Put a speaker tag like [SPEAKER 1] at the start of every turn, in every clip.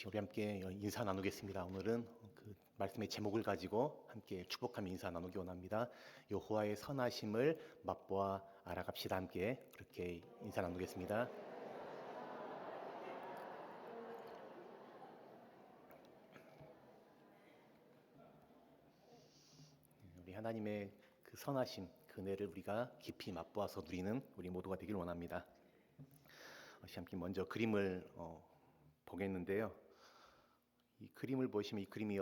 [SPEAKER 1] 우리 함께 인사 나누겠습니다. 오늘은 그 말씀의 제목을 가지고 함께 축복하며 인사 나누기 원합니다. 여호와의 선하심을 맛보아 알아갑시다. 함께 그렇게 인사 나누겠습니다. 우리 하나님의 그 선하심, 그 은혜를 우리가 깊이 맛보아서 누리는 우리 모두가 되길 원합니다. 함께 먼저 그림을 보겠는데요. 이 그림을 보시면 이 그림이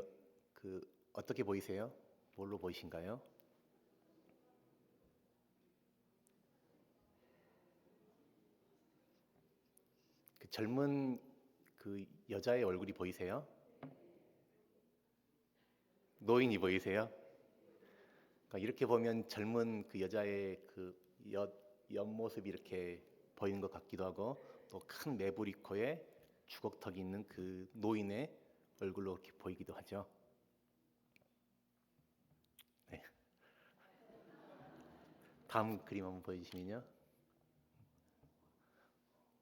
[SPEAKER 1] 어떻게 보이세요? 뭘로 보이신가요? 그 젊은 그 여자의 얼굴이 보이세요? 노인이 보이세요? 그러니까 이렇게 보면 젊은 그 여자의 그 옆모습이 이렇게 보이는 것 같기도 하고, 또 큰 매부리코에 주걱턱이 있는 그 노인의 얼굴로 이렇게 보이기도 하죠. 네. 다음 그림 한번 보여주시면요.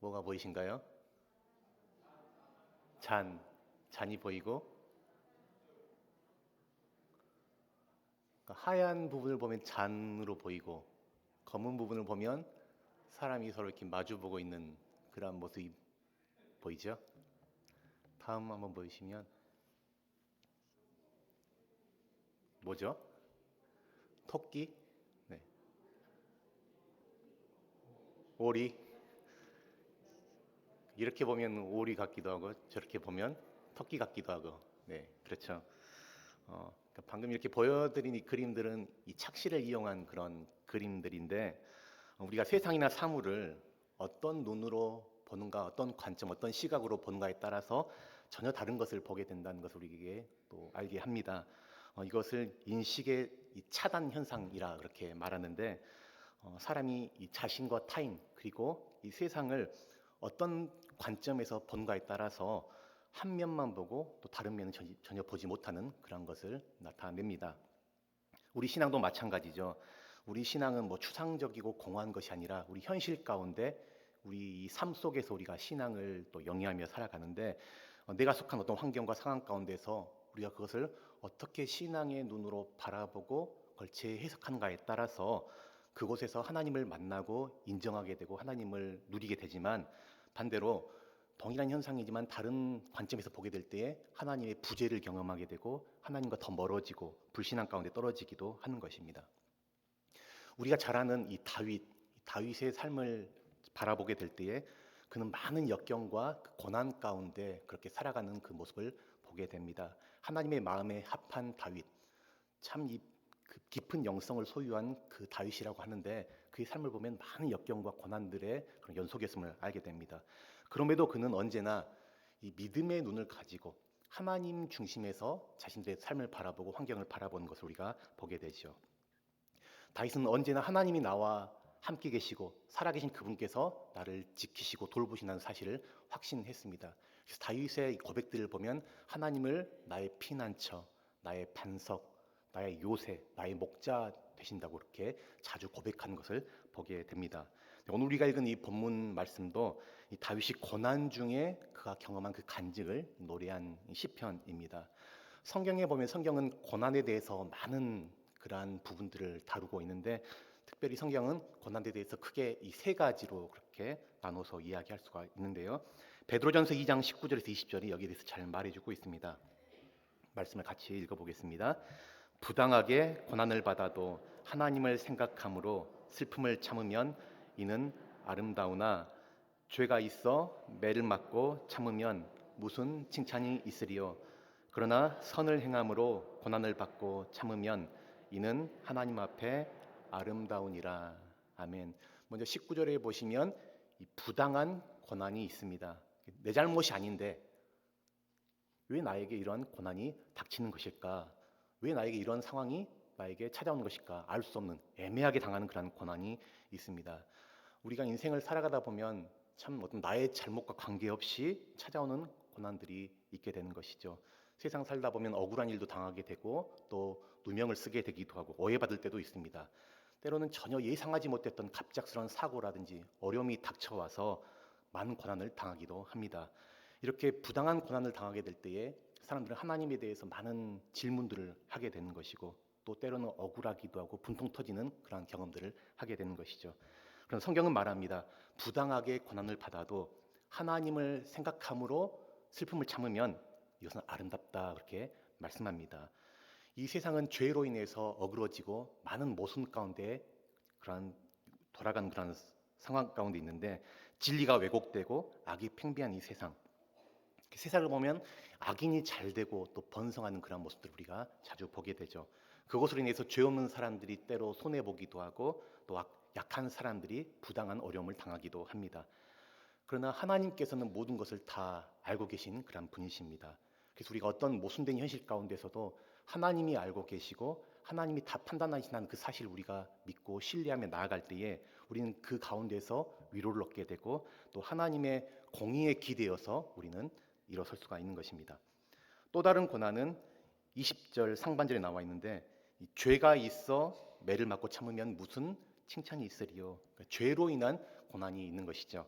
[SPEAKER 1] 뭐가 보이신가요? 잔이 보이고, 그러니까 하얀 부분을 보면 잔으로 보이고, 검은 부분을 보면 사람이 서로 이렇게 마주보고 있는 그런 모습이 보이죠? 다음 한번 보여주시면 뭐죠? 토끼? 네. 오리? 이렇게 보면 오리 같기도 하고 저렇게 보면 토끼 같기도 하고, 네, 그렇죠. 그러니까 방금 이렇게 보여드린 이 그림들은 이 착시를 이용한 그런 그림들인데, 우리가 세상이나 사물을 어떤 눈으로 보는가, 어떤 관점, 어떤 시각으로 보는가에 따라서 전혀 다른 것을 보게 된다는 것을 우리에게 또 알게 합니다. 이것을 인식의 이 차단 현상이라 그렇게 말하는데, 사람이 이 자신과 타인 그리고 이 세상을 어떤 관점에서 본가에 따라서 한 면만 보고 또 다른 면은 전혀 보지 못하는 그런 것을 나타냅니다. 우리 신앙도 마찬가지죠. 우리 신앙은 뭐 추상적이고 공허한 것이 아니라 우리 현실 가운데 우리 삶 속에서 우리가 신앙을 또 영위하며 살아가는데, 내가 속한 어떤 환경과 상황 가운데서 우리가 그것을 어떻게 신앙의 눈으로 바라보고 그걸 재해석하는가에 따라서 그곳에서 하나님을 만나고 인정하게 되고 하나님을 누리게 되지만, 반대로 동일한 현상이지만 다른 관점에서 보게 될 때에 하나님의 부재를 경험하게 되고 하나님과 더 멀어지고 불신앙 가운데 떨어지기도 하는 것입니다. 우리가 잘 아는 이 다윗의 삶을 바라보게 될 때에 그는 많은 역경과 그 고난 가운데 그렇게 살아가는 그 모습을 보게 됩니다. 하나님의 마음에 합한 다윗, 참 그 깊은 영성을 소유한 그 다윗이라고 하는데, 그의 삶을 보면 많은 역경과 고난들의 그런 연속이었음을 알게 됩니다. 그럼에도 그는 언제나 이 믿음의 눈을 가지고 하나님 중심에서 자신들의 삶을 바라보고 환경을 바라보는 것을 우리가 보게 되죠. 다윗은 언제나 하나님이 나와 함께 계시고 살아계신 그분께서 나를 지키시고 돌보신다는 사실을 확신했습니다. 그래서 다윗의 고백들을 보면 하나님을 나의 피난처, 나의 반석, 나의 요새, 나의 목자 되신다고 그렇게 자주 고백하는 것을 보게 됩니다. 오늘 우리가 읽은 이 본문 말씀도 이 다윗이 고난 중에 그가 경험한 그 간증을 노래한 시편입니다. 성경에 보면 성경은 고난에 대해서 많은 그러한 부분들을 다루고 있는데, 특별히 성경은 고난에 대해서 크게 이 세 가지로 그렇게 나눠서 이야기할 수가 있는데요. 베드로전서 2장 19절에서 20절이 여기에 대해서 잘 말해주고 있습니다. 말씀을 같이 읽어보겠습니다. 부당하게 고난을 받아도 하나님을 생각함으로 슬픔을 참으면 이는 아름다우나, 죄가 있어 매를 맞고 참으면 무슨 칭찬이 있으리요. 그러나 선을 행함으로 고난을 받고 참으면 이는 하나님 앞에 아름다우니라. 아멘. 먼저 19절에 보시면 이 부당한 고난이 있습니다. 내 잘못이 아닌데 왜 나에게 이런 고난이 닥치는 것일까? 왜 나에게 이런 상황이 나에게 찾아오는 것일까? 알 수 없는 애매하게 당하는 그런 고난이 있습니다. 우리가 인생을 살아가다 보면 참 어떤 나의 잘못과 관계없이 찾아오는 고난들이 있게 되는 것이죠. 세상 살다 보면 억울한 일도 당하게 되고 또 누명을 쓰게 되기도 하고 오해받을 때도 있습니다. 때로는 전혀 예상하지 못했던 갑작스러운 사고라든지 어려움이 닥쳐와서 많은 고난을 당하기도 합니다. 이렇게 부당한 고난을 당하게 될 때에 사람들은 하나님에 대해서 많은 질문들을 하게 되는 것이고 또 때로는 억울하기도 하고 분통 터지는 그러한 경험들을 하게 되는 것이죠. 그런 성경은 말합니다. 부당하게 고난을 받아도 하나님을 생각함으로 슬픔을 참으면 이것은 아름답다 그렇게 말씀합니다. 이 세상은 죄로 인해서 어그러지고 많은 모순 가운데 그러한 돌아가는 그런 상황 가운데 있는데 진리가 왜곡되고 악이 팽배한 이 세상을 보면 악인이 잘 되고 또 번성하는 그런 모습들을 우리가 자주 보게 되죠. 그것으로 인해서 죄 없는 사람들이 때로 손해 보기도 하고 또 약한 사람들이 부당한 어려움을 당하기도 합니다. 그러나 하나님께서는 모든 것을 다 알고 계신 그런 분이십니다. 그래서 우리가 어떤 모순된 현실 가운데서도 하나님이 알고 계시고 하나님이 다 판단하신다는 그 사실을 우리가 믿고 신뢰하며 나아갈 때에 우리는 그 가운데서 위로를 얻게 되고 또 하나님의 공의에 기대어서 우리는 일어설 수가 있는 것입니다. 또 다른 고난은 20절 상반절에 나와 있는데 죄가 있어 매를 맞고 참으면 무슨 칭찬이 있으리요. 그러니까 죄로 인한 고난이 있는 것이죠.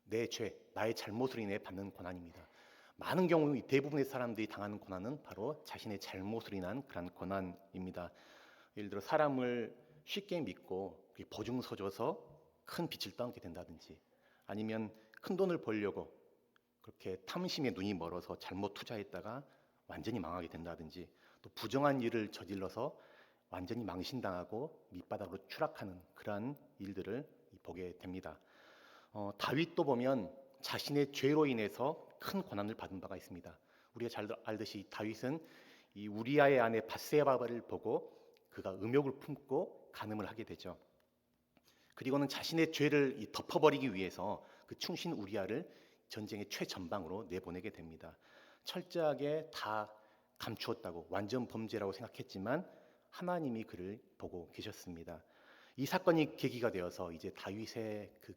[SPEAKER 1] 내 죄, 나의 잘못으로 인해 받는 고난입니다. 많은 경우 대부분의 사람들이 당하는 고난은 바로 자신의 잘못으로 인한 그런 고난입니다. 예를 들어 사람을 쉽게 믿고 보증서줘서 큰 빚을 떠안게 된다든지 아니면 큰 돈을 벌려고 그렇게 탐심에 눈이 멀어서 잘못 투자했다가 완전히 망하게 된다든지 또 부정한 일을 저질러서 완전히 망신당하고 밑바닥으로 추락하는 그러한 일들을 보게 됩니다. 다윗도 보면 자신의 죄로 인해서 큰 고난을 받은 바가 있습니다. 우리가 잘 알듯이 다윗은 이 우리아의 아내 밧세바를 보고 그가 음욕을 품고 간음을 하게 되죠. 그리고는 자신의 죄를 덮어버리기 위해서 그 충신 우리아를 전쟁의 최전방으로 내보내게 됩니다. 철저하게 다 감추었다고 완전 범죄라고 생각했지만 하나님이 그를 보고 계셨습니다. 이 사건이 계기가 되어서 이제 다윗의 그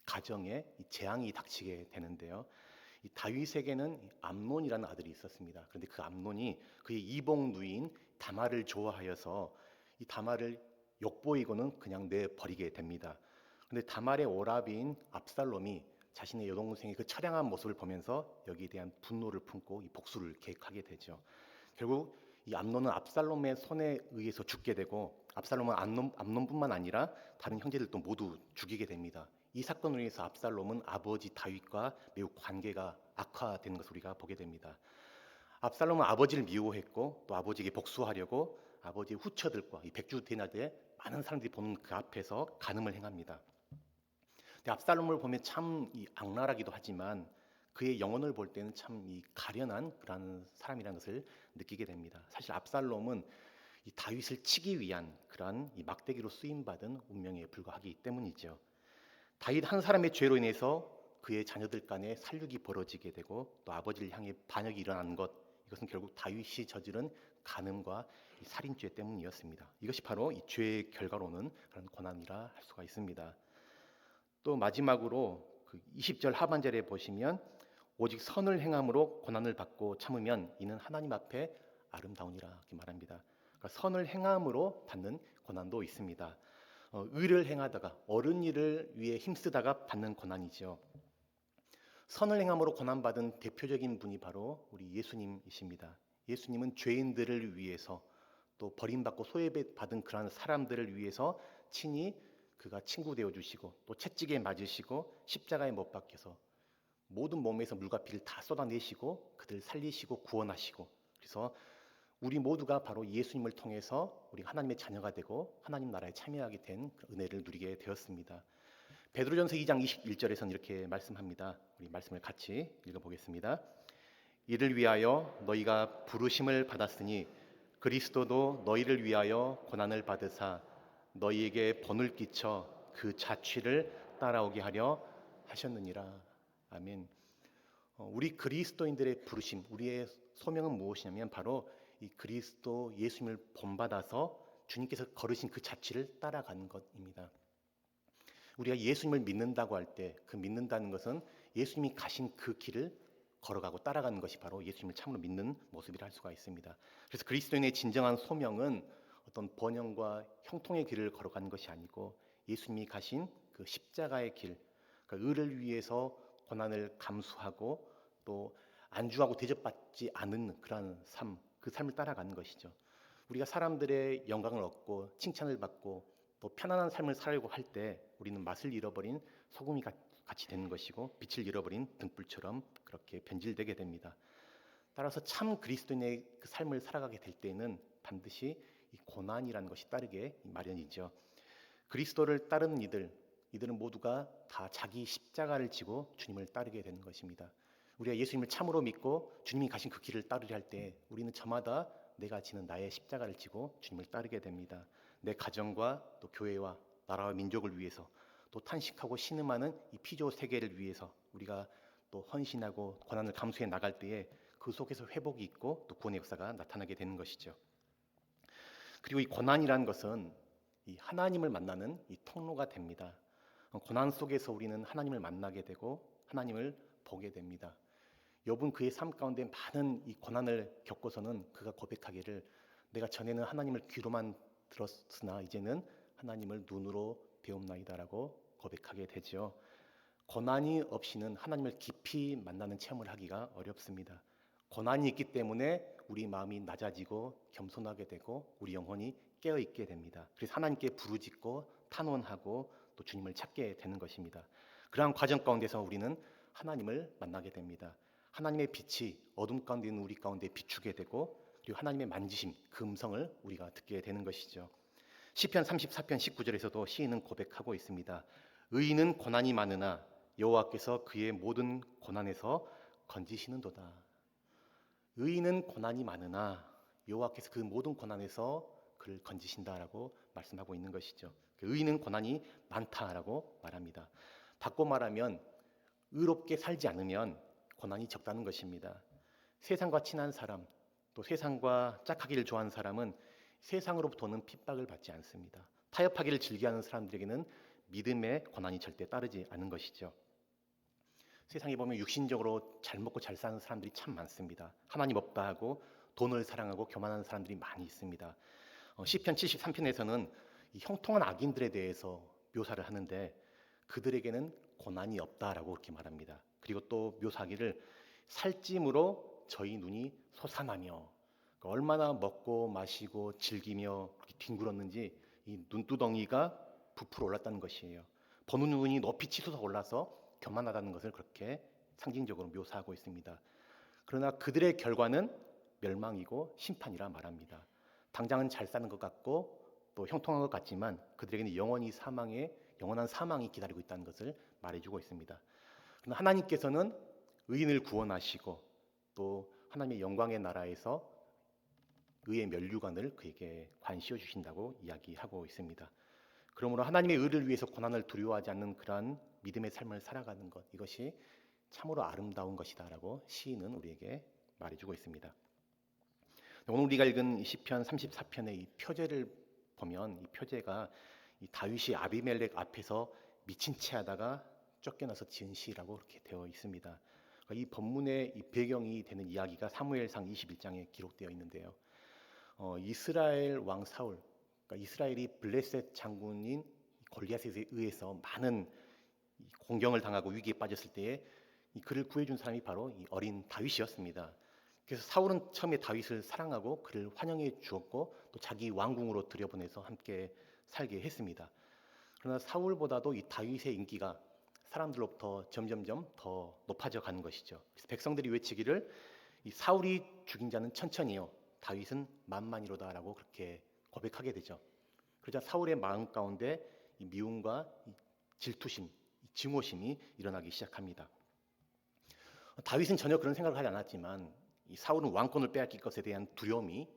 [SPEAKER 1] 가정에 재앙이 닥치게 되는데요. 이 다윗에게는 암논이라는 아들이 있었습니다. 그런데 그 암논이 그의 이복 누이인 다말을 좋아하여서 이 다말을 욕보이고는 그냥 내버리게 됩니다. 그런데 다말의 오라비인 압살롬이 자신의 여동생의 그 처량한 모습을 보면서 여기에 대한 분노를 품고 이 복수를 계획하게 되죠. 결국 이 암논은 압살롬의 손에 의해서 죽게 되고 압살롬은 암논뿐만 아니라 다른 형제들도 모두 죽이게 됩니다. 이 사건으로 인해서 압살롬은 아버지 다윗과 매우 관계가 악화되는 것을 우리가 보게 됩니다. 압살롬은 아버지를 미워했고 또 아버지에게 복수하려고 아버지의 후처들과 이 백주 대낮에 많은 사람들이 보는 그 앞에서 간음을 행합니다. 근데 압살롬을 보면 참 악랄하기도 하지만 그의 영혼을 볼 때는 참 가련한 그런 사람이라는 것을 느끼게 됩니다. 사실 압살롬은 이 다윗을 치기 위한 그러한 막대기로 쓰임 받은 운명에 불과하기 때문이죠. 다윗 한 사람의 죄로 인해서 그의 자녀들 간에 살육이 벌어지게 되고 또 아버지를 향해 반역이 일어난 것, 이것은 결국 다윗이 저지른 간음과 살인죄 때문이었습니다. 이것이 바로 이 죄의 결과로는 그런 고난이라 할 수가 있습니다. 또 마지막으로 그 20절 하반절에 보시면 오직 선을 행함으로 고난을 받고 참으면 이는 하나님 앞에 아름다우니라 이렇게 말합니다. 그러니까 선을 행함으로 받는 고난도 있습니다. 의를 행하다가 옳은 일을 위해 힘쓰다가 받는 고난이죠. 선을 행함으로 고난받은 대표적인 분이 바로 우리 예수님이십니다. 예수님은 죄인들을 위해서 또 버림받고 소외받은 그러한 사람들을 위해서 친히 그가 친구 되어 주시고 또 채찍에 맞으시고 십자가에 못 박혀서 모든 몸에서 물과 피를 다 쏟아내시고 그들 살리시고 구원하시고 그래서 우리 모두가 바로 예수님을 통해서 우리 하나님의 자녀가 되고 하나님 나라에 참여하게 된 은혜를 누리게 되었습니다. 베드로전서 2장 21절에서는 이렇게 말씀합니다. 우리 말씀을 같이 읽어보겠습니다. 이를 위하여 너희가 부르심을 받았으니 그리스도도 너희를 위하여 고난을 받으사 너희에게 본을 끼쳐 그 자취를 따라오게 하려 하셨느니라. 아멘. 우리 그리스도인들의 부르심, 우리의 소명은 무엇이냐면 바로 이 그리스도 예수님을 본받아서 주님께서 걸으신 그 자취를 따라가는 것입니다. 우리가 예수님을 믿는다고 할 때 그 믿는다는 것은 예수님이 가신 그 길을 걸어가고 따라가는 것이 바로 예수님을 참으로 믿는 모습이라 할 수가 있습니다. 그래서 그리스도인의 진정한 소명은 어떤 번영과 형통의 길을 걸어가는 것이 아니고 예수님이 가신 그 십자가의 길, 그러니까 의를 위해서 고난을 감수하고 또 안주하고 대접받지 않은 그러한 삶, 그 삶을 따라가는 것이죠. 우리가 사람들의 영광을 얻고 칭찬을 받고 또 편안한 삶을 살려고 할 때 우리는 맛을 잃어버린 소금이 같이 되는 것이고 빛을 잃어버린 등불처럼 그렇게 변질되게 됩니다. 따라서 참 그리스도인의 그 삶을 살아가게 될 때에는 반드시 이 고난이라는 것이 따르게 마련이죠. 그리스도를 따르는 이들은 모두가 다 자기 십자가를 지고 주님을 따르게 되는 것입니다. 우리가 예수님을 참으로 믿고 주님이 가신 그 길을 따르려 할 때 우리는 저마다 내가 지는 나의 십자가를 지고 주님을 따르게 됩니다. 내 가정과 또 교회와 나라와 민족을 위해서 또 탄식하고 신음하는 이 피조 세계를 위해서 우리가 또 헌신하고 고난을 감수해 나갈 때에 그 속에서 회복이 있고 또 구원의 역사가 나타나게 되는 것이죠. 그리고 이 고난이라는 것은 이 하나님을 만나는 이 통로가 됩니다. 고난 속에서 우리는 하나님을 만나게 되고 하나님을 보게 됩니다. 욥은 그의 삶 가운데 많은 이 고난을 겪고서는 그가 고백하기를 내가 전에는 하나님을 귀로만 들었으나 이제는 하나님을 눈으로 배움나이다라고 고백하게 되죠. 고난이 없이는 하나님을 깊이 만나는 체험을 하기가 어렵습니다. 고난이 있기 때문에 우리 마음이 낮아지고 겸손하게 되고 우리 영혼이 깨어있게 됩니다. 그래서 하나님께 부르짖고 탄원하고 또 주님을 찾게 되는 것입니다. 그러한 과정 가운데서 우리는 하나님을 만나게 됩니다. 하나님의 빛이 어둠 가운데 있는 우리 가운데 비추게 되고 그리고 하나님의 만지심, 그 음성을 우리가 듣게 되는 것이죠. 시편 34편 19절에서도 시인은 고백하고 있습니다. 의인은 고난이 많으나 여호와께서 그의 모든 고난에서 건지시는도다. 의인은 고난이 많으나 여호와께서 그 모든 고난에서 그를 건지신다라고 말씀하고 있는 것이죠. 의인은 고난이 많다라고 말합니다. 바꿔 말하면 의롭게 살지 않으면 고난이 적다는 것입니다. 세상과 친한 사람, 또 세상과 짝하기를 좋아하는 사람은 세상으로부터는 핍박을 받지 않습니다. 타협하기를 즐겨하는 사람들에게는 믿음의 고난이 절대 따르지 않는 것이죠. 세상에 보면 육신적으로 잘 먹고 잘 사는 사람들이 참 많습니다. 하나님 없다 하고 돈을 사랑하고 교만하는 사람들이 많이 있습니다. 시편 73편에서는 이 형통한 악인들에 대해서 묘사를 하는데 그들에게는 고난이 없다라고 그렇게 말합니다. 그리고 또 묘사하기를 살찜으로 저희 눈이 솟아나며 얼마나 먹고 마시고 즐기며 뒹굴었는지 이 눈두덩이가 부풀어 올랐다는 것이에요. 보는 눈이 높이 치솟아 올라서 교만하다는 것을 그렇게 상징적으로 묘사하고 있습니다. 그러나 그들의 결과는 멸망이고 심판이라 말합니다. 당장은 잘 사는 것 같고 또 형통한 것 같지만 그들에게는 영원한 사망이 기다리고 있다는 것을 말해주고 있습니다. 그러나 하나님께서는 의인을 구원하시고 또 하나님의 영광의 나라에서 의의 면류관을 그에게 관시어 주신다고 이야기하고 있습니다. 그러므로 하나님의 의를 위해서 고난을 두려워하지 않는 그러한 믿음의 삶을 살아가는 것, 이것이 참으로 아름다운 것이다라고 시인은 우리에게 말해주고 있습니다. 오늘 우리가 읽은 시편 34편의 이 표제를 보면 이 표제가 이 다윗이 아비멜렉 앞에서 미친 채 하다가 쫓겨나서 지은 시라고 그렇게 되어 있습니다. 이 본문의 이 배경이 되는 이야기가 사무엘상 21장에 기록되어 있는데요. 이스라엘 왕 사울, 그러니까 이스라엘이 블레셋 장군인 골리앗에 의해서 많은 공경을 당하고 위기에 빠졌을 때에 그를 구해준 사람이 바로 이 어린 다윗이었습니다. 그래서 사울은 처음에 다윗을 사랑하고 그를 환영해 주었고 또 자기 왕궁으로 들여보내서 함께 살게 했습니다. 그러나 사울보다도 이 다윗의 인기가 사람들로부터 점점점 더 높아져 가는 것이죠. 그래서 백성들이 외치기를 이 사울이 죽인 자는 천천히요, 다윗은 만만이로다라고 그렇게 고백하게 되죠. 그러자 사울의 마음 가운데 이 미움과 이 질투심, 이 증오심이 일어나기 시작합니다. 다윗은 전혀 그런 생각을 하지 않았지만 이 사울은 왕권을 빼앗길 것에 대한 두려움이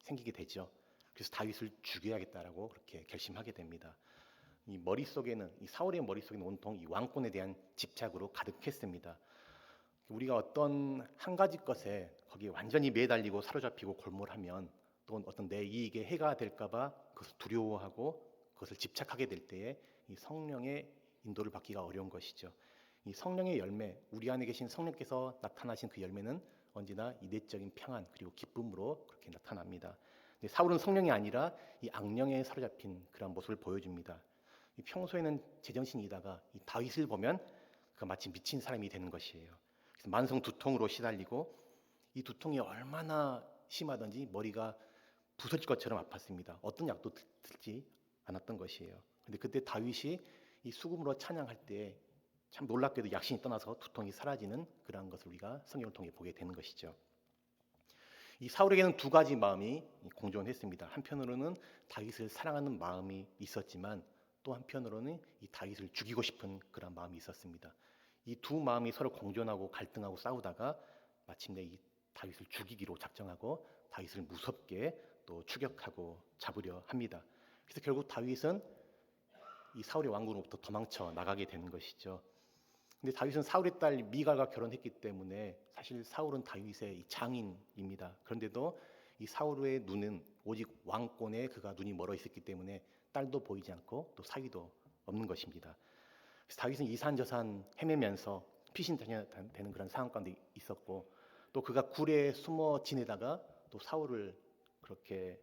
[SPEAKER 1] 생기게 되죠. 그래서 다윗을 죽여야겠다라고 그렇게 결심하게 됩니다. 이 사울의 머릿속에는 온통 이 왕권에 대한 집착으로 가득했습니다. 우리가 어떤 한 가지 것에 거기에 완전히 매달리고 사로잡히고 골몰하면 또 어떤 내 이익에 해가 될까봐 그것을 두려워하고 그것을 집착하게 될 때에 이 성령의 인도를 받기가 어려운 것이죠. 이 성령의 열매, 우리 안에 계신 성령께서 나타나신 그 열매는 언제나 이 내적인 평안 그리고 기쁨으로 그렇게 나타납니다. 근데 사울은 성령이 아니라 이 악령에 사로잡힌 그런 모습을 보여줍니다. 평소에는 제정신이다가 이 다윗을 보면 그 마치 미친 사람이 되는 것이에요. 그래서 만성 두통으로 시달리고 이 두통이 얼마나 심하든지 머리가 부서질 것처럼 아팠습니다. 어떤 약도 듣지 않았던 것이에요. 근데 그때 다윗이 이 수금으로 찬양할 때 참 놀랍게도 약신이 떠나서 두통이 사라지는 그러한 것을 우리가 성경을 통해 보게 되는 것이죠. 이 사울에게는 두 가지 마음이 공존했습니다. 한편으로는 다윗을 사랑하는 마음이 있었지만 또 한편으로는 이 다윗을 죽이고 싶은 그런 마음이 있었습니다. 이 두 마음이 서로 공존하고 갈등하고 싸우다가 마침내 이 다윗을 죽이기로 작정하고 다윗을 무섭게 또 추격하고 잡으려 합니다. 그래서 결국 다윗은 이 사울의 왕궁으로부터 도망쳐 나가게 되는 것이죠. 근데 다윗은 사울의 딸 미갈과 결혼했기 때문에 사실 사울은 다윗의 이 장인입니다. 그런데도 이 사울의 눈은 오직 왕권에 그가 눈이 멀어 있었기 때문에 딸도 보이지 않고 또 사위도 없는 것입니다. 그래서 다윗은 이산저산 헤매면서 피신되는 그런 상황 가운데 있었고 또 그가 굴에 숨어 지내다가 또 사울을 그렇게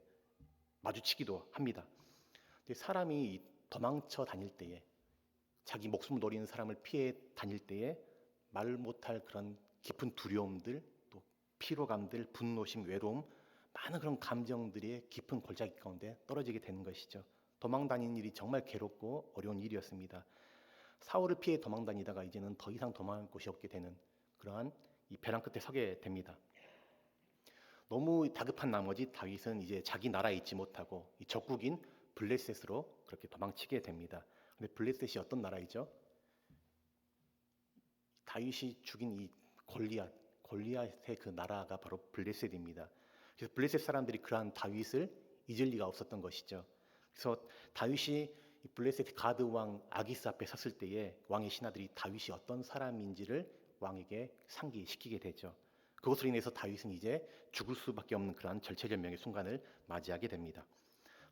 [SPEAKER 1] 마주치기도 합니다. 근데 사람이 도망쳐 다닐 때에 자기 목숨을 노리는 사람을 피해 다닐 때에 말 못할 그런 깊은 두려움들, 또 피로감들, 분노심, 외로움, 많은 그런 감정들이 깊은 골짜기 가운데 떨어지게 되는 것이죠. 도망 다니는 일이 정말 괴롭고 어려운 일이었습니다. 사울을 피해 도망 다니다가 이제는 더 이상 도망할 곳이 없게 되는 그러한 이 벼랑 끝에 서게 됩니다. 너무 다급한 나머지 다윗은 이제 자기 나라에 있지 못하고 이 적국인 블레셋으로 그렇게 도망치게 됩니다. 근데 블레셋이 어떤 나라이죠? 다윗이 죽인 이 골리앗의 그 나라가 바로 블레셋입니다. 그래서 블레셋 사람들이 그러한 다윗을 잊을 리가 없었던 것이죠. 그래서 다윗이 이 블레셋 가드 왕 아기스 앞에 섰을 때에 왕의 신하들이 다윗이 어떤 사람인지를 왕에게 상기시키게 되죠. 그것으로 인해서 다윗은 이제 죽을 수밖에 없는 그러한 절체절명의 순간을 맞이하게 됩니다.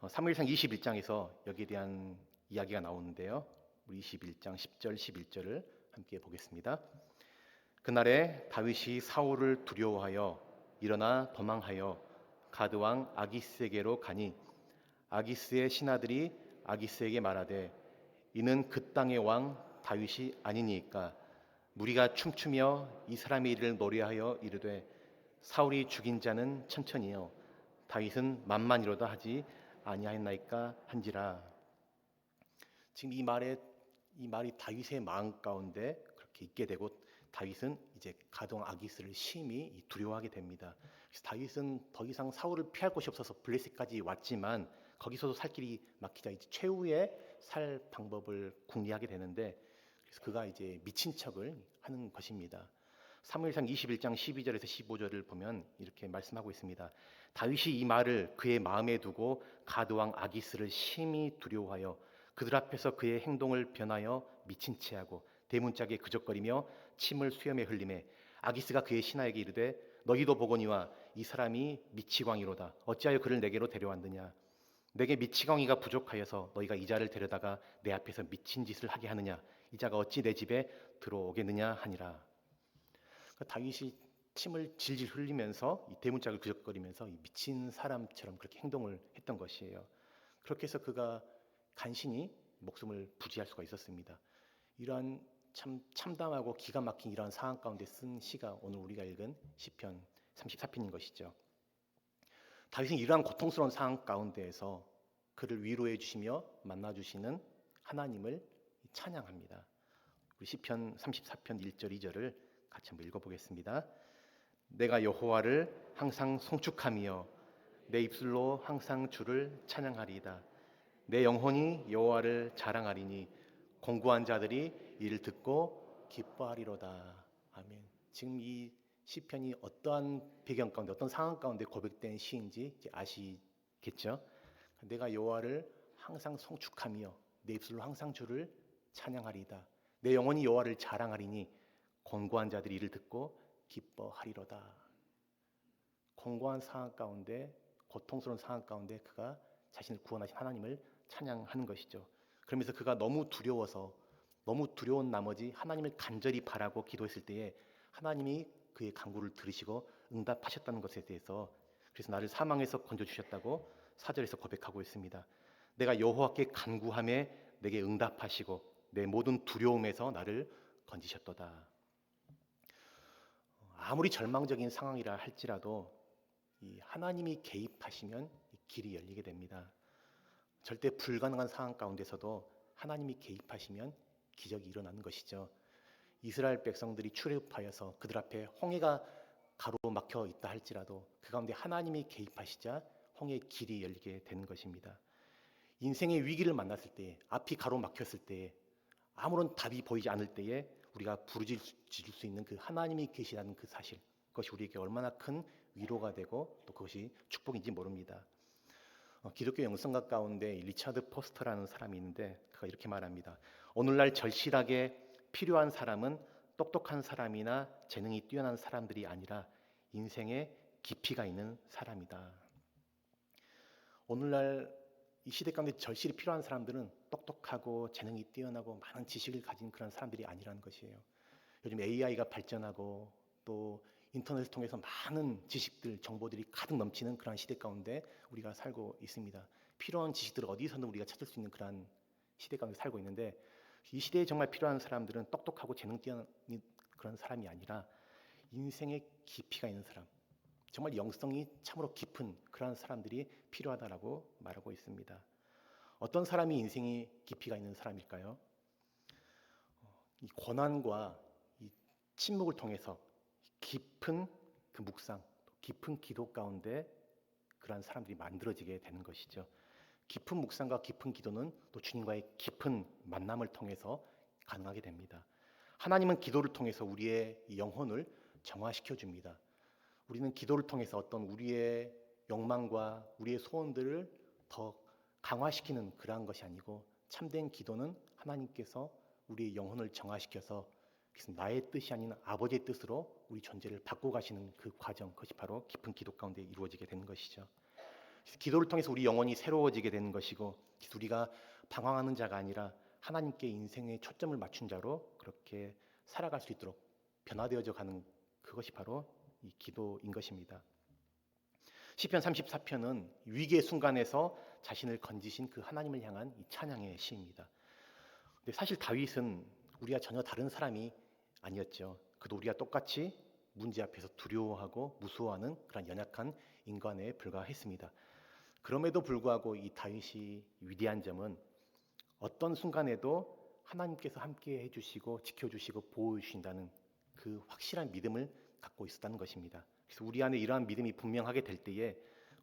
[SPEAKER 1] 사무엘상 21장에서 여기에 대한 이야기가 나오는데요. 우리 21장 10절 11절을 함께 보겠습니다. 그날에 다윗이 사울을 두려워하여 일어나 도망하여 가드 왕 아기스에게로 가니 아기스의 신하들이 아기스에게 말하되 이는 그 땅의 왕 다윗이 아니니까 무리가 춤추며 이 사람의 일을 노래하여 이르되 사울이 죽인 자는 천천히요 다윗은 만만이로다 하지 아니하였나이까 한지라. 지금 이 말이 다윗의 마음 가운데 그렇게 있게 되고 다윗은 이제 가동 아기스를 심히 두려워하게 됩니다. 그래서 다윗은 더 이상 사울을 피할 곳이 없어서 블레셋까지 왔지만 거기서도 살 길이 막히자 이제 최후의 살 방법을 궁리하게 되는데 그래서 그가 이제 미친 척을 하는 것입니다. 사무엘상 21장 12절에서 15절을 보면 이렇게 말씀하고 있습니다. 다윗이 이 말을 그의 마음에 두고 가드왕 아기스를 심히 두려워하여 그들 앞에서 그의 행동을 변하여 미친 채 하고 대문짝에 그적거리며 침을 수염에 흘리매 아기스가 그의 신하에게 이르되 너희도 보거니와 이 사람이 미치광이로다. 어찌하여 그를 내게로 데려왔느냐. 내게 미치광이가 부족하여서 너희가 이 자를 데려다가 내 앞에서 미친 짓을 하게 하느냐. 이 자가 어찌 내 집에 들어오겠느냐 하니라. 그러니까 다윗이 침을 질질 흘리면서 이 대문짝을 그적거리면서 이 미친 사람처럼 그렇게 행동을 했던 것이에요. 그렇게 해서 그가 간신히 목숨을 부지할 수가 있었습니다. 이러한 참 참담하고 기가 막힌 이러한 상황 가운데 쓴 시가 오늘 우리가 읽은 시편 34편인 것이죠. 다윗은 이러한 고통스러운 상황 가운데에서 그를 위로해 주시며 만나 주시는 하나님을 찬양합니다. 우리 시편 34편 1절 2절을 같이 한번 읽어보겠습니다. 내가 여호와를 항상 송축하며 내 입술로 항상 주를 찬양하리이다. 내 영혼이 여호와를 자랑하리니 공고한 자들이 이를 듣고 기뻐하리로다. 아멘. 지금 이 시편이 어떠한 배경 가운데 어떤 상황 가운데 고백된 시인지 이제 아시겠죠? 내가 여호와를 항상 송축하며 내 입술로 항상 주를 찬양하리이다. 내 영혼이 여호와를 자랑하리니 권고한 자들이 이를 듣고 기뻐하리로다. 권고한 상황 가운데 고통스러운 상황 가운데 그가 자신을 구원하신 하나님을 찬양하는 것이죠. 그러면서 그가 너무 두려워서 너무 두려운 나머지 하나님을 간절히 바라고 기도했을 때에 하나님이 그의 간구를 들으시고 응답하셨다는 것에 대해서 그래서 나를 사망에서 건져주셨다고 4절에서 고백하고 있습니다. 내가 여호와께 간구하며 내게 응답하시고 내 모든 두려움에서 나를 건지셨도다. 아무리 절망적인 상황이라 할지라도 이 하나님이 개입하시면 이 길이 열리게 됩니다. 절대 불가능한 상황 가운데서도 하나님이 개입하시면 기적이 일어나는 것이죠. 이스라엘 백성들이 출애굽하여서 그들 앞에 홍해가 가로막혀 있다 할지라도 그 가운데 하나님이 개입하시자 홍해의 길이 열리게 되는 것입니다. 인생의 위기를 만났을 때, 앞이 가로막혔을 때, 아무런 답이 보이지 않을 때에 우리가 부르짖을 수 있는 그 하나님이 계시다는 그 사실, 그것이 우리에게 얼마나 큰 위로가 되고 또 그것이 축복인지 모릅니다. 기독교 영성가 가운데 리차드 포스터라는 사람이 있는데 그가 이렇게 말합니다. 오늘날 절실하게 필요한 사람은 똑똑한 사람이나 재능이 뛰어난 사람들이 아니라 인생에 깊이가 있는 사람이다. 오늘날 이 시대 가운데 절실히 필요한 사람들은 똑똑하고 재능이 뛰어나고 많은 지식을 가진 그런 사람들이 아니라는 것이에요. 요즘 AI가 발전하고 또 인터넷을 통해서 많은 지식들, 정보들이 가득 넘치는 그런 시대 가운데 우리가 살고 있습니다. 필요한 지식들을 어디서든 우리가 찾을 수 있는 그런 시대 가운데 살고 있는데 이 시대에 정말 필요한 사람들은 똑똑하고 재능 뛰어난 그런 사람이 아니라 인생에 깊이가 있는 사람, 정말 영성이 참으로 깊은 그런 사람들이 필요하다라고 말하고 있습니다. 어떤 사람이 인생이 깊이가 있는 사람일까요? 이 고난과 이 침묵을 통해서 깊은 그 묵상, 깊은 기도 가운데 그러한 사람들이 만들어지게 되는 것이죠. 깊은 묵상과 깊은 기도는 또 주님과의 깊은 만남을 통해서 가능하게 됩니다. 하나님은 기도를 통해서 우리의 영혼을 정화시켜 줍니다. 우리는 기도를 통해서 어떤 우리의 욕망과 우리의 소원들을 더 강화시키는 그러한 것이 아니고 참된 기도는 하나님께서 우리의 영혼을 정화시켜서 나의 뜻이 아닌 아버지의 뜻으로 우리 존재를 바꿔 가시는 그 과정, 그것이 바로 깊은 기도 가운데 이루어지게 되는 것이죠. 기도를 통해서 우리 영혼이 새로워지게 되는 것이고 우리가 방황하는 자가 아니라 하나님께 인생의 초점을 맞춘 자로 그렇게 살아갈 수 있도록 변화되어져 가는 그것이 바로 이 기도인 것입니다. 시편 34편은 위기의 순간에서 자신을 건지신 그 하나님을 향한 이 찬양의 시입니다. 근데 사실 다윗은 우리가 전혀 다른 사람이 아니었죠. 그도 우리가 똑같이 문제 앞에서 두려워하고 무서워하는 그런 연약한 인간에 불과했습니다. 그럼에도 불구하고 이 다윗이 위대한 점은 어떤 순간에도 하나님께서 함께 해주시고 지켜주시고 보호해 주신다는 그 확실한 믿음을 갖고 있었다는 것입니다. 그래서 우리 안에 이러한 믿음이 분명하게 될 때에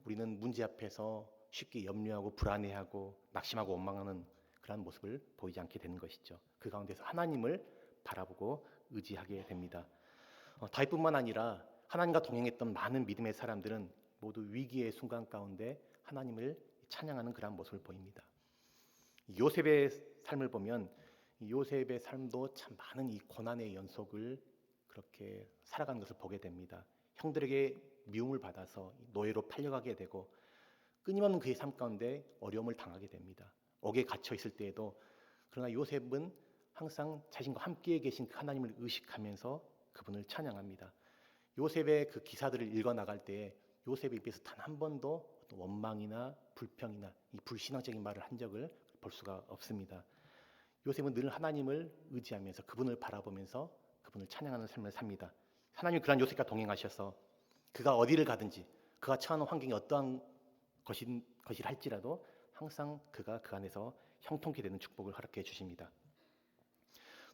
[SPEAKER 1] 우리는 문제 앞에서 쉽게 염려하고 불안해하고 낙심하고 원망하는 그런 모습을 보이지 않게 되는 것이죠. 그 가운데서 하나님을 바라보고 의지하게 됩니다. 다윗뿐만 아니라 하나님과 동행했던 많은 믿음의 사람들은 모두 위기의 순간 가운데 하나님을 찬양하는 그런 모습을 보입니다. 요셉의 삶을 보면 요셉의 삶도 참 많은 이 고난의 연속을 그렇게 살아가는 것을 보게 됩니다. 형들에게 미움을 받아서 노예로 팔려가게 되고 끊임없는 그의 삶 가운데 어려움을 당하게 됩니다. 옥에 갇혀 있을 때에도 그러나 요셉은 항상 자신과 함께 계신 그 하나님을 의식하면서 그분을 찬양합니다. 요셉의 그 기사들을 읽어 나갈 때에 요셉의 입에서 단 한 번도 원망이나 불평이나 이 불신앙적인 말을 한 적을 볼 수가 없습니다. 요셉은 늘 하나님을 의지하면서 그분을 바라보면서 그분을 찬양하는 삶을 삽니다. 하나님이 그런 요셉과 동행하셔서 그가 어디를 가든지 그가 처한 환경이 어떠한 것이라 할지라도 항상 그가 그 안에서 형통케 되는 축복을 허락해 주십니다.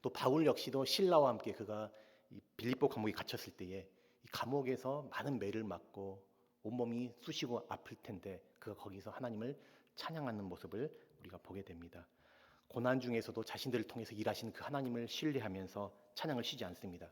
[SPEAKER 1] 또 바울 역시도 신라와 함께 그가 이 빌립보 감옥에 갇혔을 때에 이 감옥에서 많은 매를 맞고 온몸이 쑤시고 아플 텐데 그가 거기서 하나님을 찬양하는 모습을 우리가 보게 됩니다. 고난 중에서도 자신들을 통해서 일하시는 그 하나님을 신뢰하면서 찬양을 쉬지 않습니다.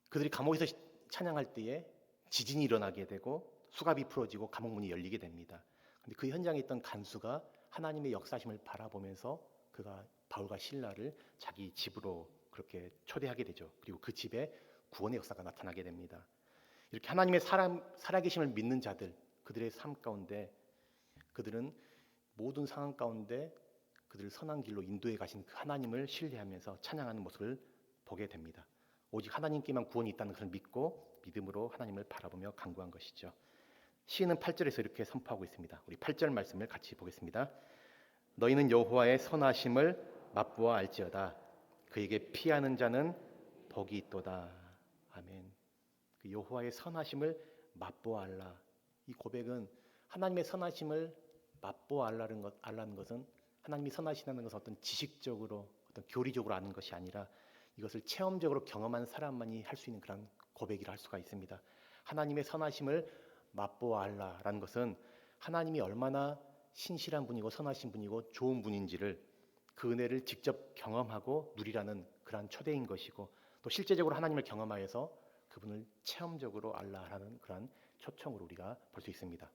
[SPEAKER 1] 그들이 감옥에서 찬양할 때에 지진이 일어나게 되고 수갑이 풀어지고 감옥문이 열리게 됩니다. 근데 그 현장에 있던 간수가 하나님의 역사심을 바라보면서 그가 바울과 실라를 자기 집으로 그렇게 초대하게 되죠. 그리고 그 집에 구원의 역사가 나타나게 됩니다. 이렇게 하나님의 살아계심을 믿는 자들, 그들의 삶 가운데 그들은 모든 상황 가운데 그들을 선한 길로 인도해 가신 그 하나님을 신뢰하면서 찬양하는 모습을 보게 됩니다. 오직 하나님께만 구원이 있다는 것을 믿고 믿음으로 하나님을 바라보며 간구한 것이죠. 시인은 8절에서 이렇게 선포하고 있습니다. 우리 8절 말씀을 같이 보겠습니다. 너희는 여호와의 선하심을 맛보아 알지어다. 그에게 피하는 자는 복이 있도다. 아멘. 그 여호와의 선하심을 맛보아라. 이 고백은 하나님의 선하심을 맛보아라는 것은 하나님이 선하시다는 것은 어떤 지식적으로 어떤 교리적으로 아는 것이 아니라 이것을 체험적으로 경험한 사람만이 할 수 있는 그런 고백이라 할 수가 있습니다. 하나님의 선하심을 맛보아라는 것은 하나님이 얼마나 신실한 분이고 선하신 분이고 좋은 분인지를 그 은혜를 직접 경험하고 누리라는 그러한 초대인 것이고 또 실제적으로 하나님을 경험하여서 그분을 체험적으로 알라라는 그러한 초청으로 우리가 볼 수 있습니다.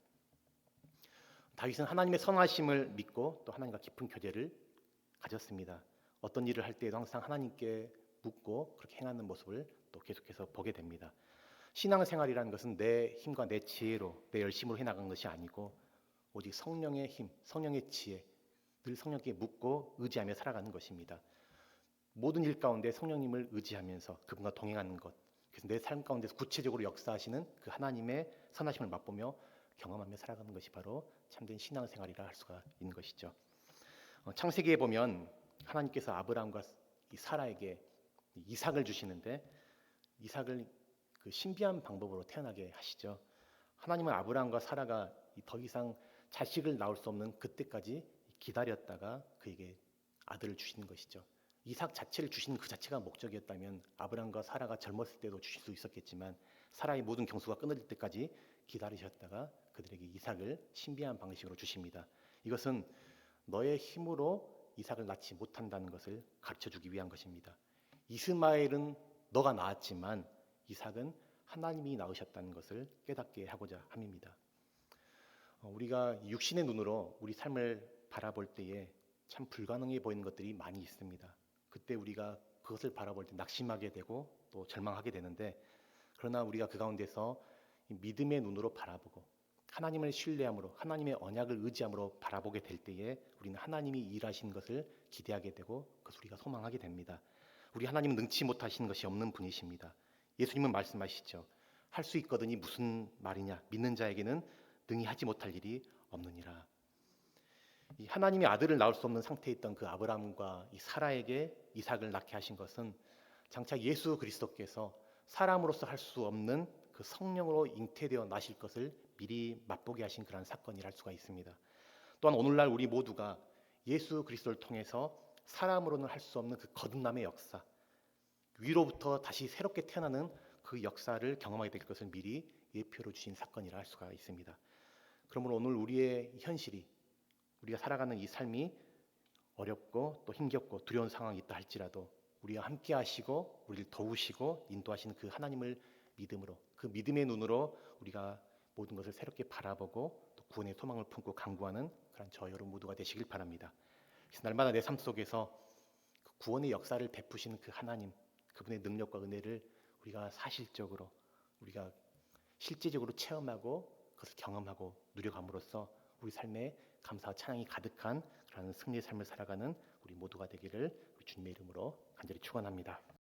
[SPEAKER 1] 다윗은 하나님의 선하심을 믿고 또 하나님과 깊은 교제를 가졌습니다. 어떤 일을 할 때에도 항상 하나님께 묻고 그렇게 행하는 모습을 또 계속해서 보게 됩니다. 신앙생활이라는 것은 내 힘과 내 지혜로 내 열심으로 해나간 것이 아니고 오직 성령의 힘, 성령의 지혜, 늘 성령께 묻고 의지하며 살아가는 것입니다. 모든 일 가운데 성령님을 의지하면서 그분과 동행하는 것, 그래서 내 삶 가운데서 구체적으로 역사하시는 그 하나님의 선하심을 맛보며 경험하며 살아가는 것이 바로 참된 신앙생활이라 할 수가 있는 것이죠. 창세기에 보면 하나님께서 아브라함과 이 사라에게 이삭을 주시는데 이삭을 그 신비한 방법으로 태어나게 하시죠. 하나님은 아브라함과 사라가 더 이상 자식을 낳을 수 없는 그때까지 기다렸다가 그에게 아들을 주시는 것이죠. 이삭 자체를 주시는 그 자체가 목적이었다면 아브라함과 사라가 젊었을 때도 주실 수 있었겠지만 사라의 모든 경수가 끊어질 때까지 기다리셨다가 그들에게 이삭을 신비한 방식으로 주십니다. 이것은 너의 힘으로 이삭을 낳지 못한다는 것을 가르쳐주기 위한 것입니다. 이스마엘은 너가 낳았지만 이삭은 하나님이 낳으셨다는 것을 깨닫게 하고자 함입니다. 우리가 육신의 눈으로 우리 삶을 바라볼 때에 참 불가능해 보이는 것들이 많이 있습니다. 그때 우리가 그것을 바라볼 때 낙심하게 되고 또 절망하게 되는데 그러나 우리가 그 가운데서 믿음의 눈으로 바라보고 하나님을 신뢰함으로 하나님의 언약을 의지함으로 바라보게 될 때에 우리는 하나님이 일하신 것을 기대하게 되고 그것을 우리가 소망하게 됩니다. 우리 하나님은 능치 못하시는 것이 없는 분이십니다. 예수님은 말씀하시죠. 할 수 있거든이 무슨 말이냐. 믿는 자에게는 능히 하지 못할 일이 없느니라. 이 하나님의 아들을 낳을 수 없는 상태에 있던 그 아브라함과 이 사라에게 이삭을 낳게 하신 것은 장차 예수 그리스도께서 사람으로서 할 수 없는 그 성령으로 잉태되어 나실 것을 미리 맛보게 하신 그런 사건이라 할 수가 있습니다. 또한 오늘날 우리 모두가 예수 그리스도를 통해서 사람으로는 할 수 없는 그 거듭남의 역사, 위로부터 다시 새롭게 태어나는 그 역사를 경험하게 될 것을 미리 예표로 주신 사건이라 할 수가 있습니다. 그러므로 오늘 우리의 현실이 우리가 살아가는 이 삶이 어렵고 또 힘겹고 두려운 상황이 있다 할지라도 우리와 함께 하시고 우리를 도우시고 인도하시는 그 하나님을 믿음으로 그 믿음의 눈으로 우리가 모든 것을 새롭게 바라보고 또 구원의 소망을 품고 강구하는 그런 저 여러분 모두가 되시길 바랍니다. 그래서 날마다 내 삶 속에서 그 구원의 역사를 베푸시는 그 하나님 그분의 능력과 은혜를 우리가 사실적으로 우리가 실제적으로 체험하고 그것을 경험하고 누려감으로써 우리 삶에 감사와 찬양이 가득한 그런 승리의 삶을 살아가는 우리 모두가 되기를 주님의 이름으로 간절히 축원합니다.